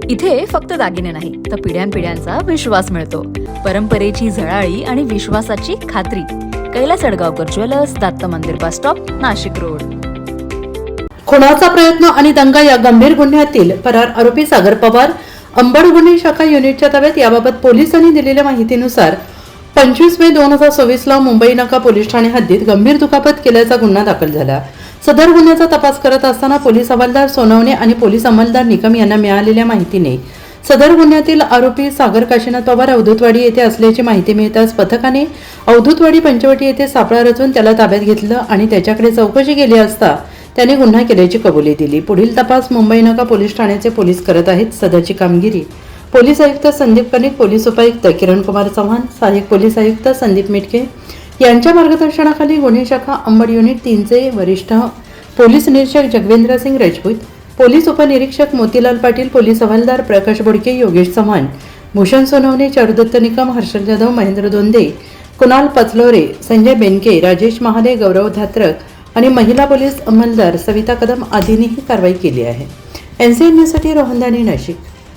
इथे फक्त दागिने नाही तर पिढ्यानपिढ्यांचा विश्वास मिळतो. परंपरेची झळाळी आणि विश्वासाची खात्री. कैलास अडगावकर ज्वेलर्स, दत्त मंदिर बस स्टॉप, नाशिक रोड. खुनाचा प्रयत्न आणि दंगा या गंभीर गुन्ह्यातील फरार आरोपी सागर पवार अंबड गुन्हे शाखा युनिटच्या ताब्यात. याबाबत पोलिसांनी दिलेल्या माहितीनुसार 25 मे 2024 ला मुंबई नाका पोलीस ठाणे हद्दीत गंभीर दुखापत केल्याचा गुन्हा दाखल झाला. सदर गुन्ह्याचा तपास करत असताना पोलीस हवालदार सोनवणे आणि पोलीस अंमलदार निकम यांना मिळालेल्या माहितीने सदर गुन्ह्यातील आरोपी सागर काशीनाथ पवार अवधूतवाडी येथे असल्याची माहिती मिळताच पथकाने अवधूतवाडी पंचवटी येथे सापळा रचून त्याला ताब्यात घेतलं आणि त्याच्याकडे चौकशी केली असता त्याने गुन्हा केल्याची कबुली दिली. पुढील तपास मुंबई नाका पोलीस ठाण्याचे पोलीस करत आहेत. सदरची कामगिरी पोलीस आयुक्त संदीप कनिक, पोलीस उपायुक्त किरण कुमार चव्हाण, सहाय्यक पोलीस आयुक्त संदीप मिटके यांच्या मार्गदर्शनाखाली गुन्हे शाखा अंबड युनिट 3 चे वरिष्ठ पोलीस निरीक्षक जगवेंद्र सिंग राजपूत, पोलीस उपनिरीक्षक मोतीलाल पाटील, पोलीस हवालदार प्रकाश बोडके, योगेश चव्हाण, भूषण सोनवणे, चारुदत्त निकम, हर्षल जाधव, महेंद्र दोंदे, कुणाल पचलोरे, संजय बेनके, राजेश महाले, गौरव धात्रक आणि महिला पोलीस अंमलदार सविता कदम आदींनी ही कारवाई केली आहे. NCN न्यूजसाठी रोहन दानी, नाशिक.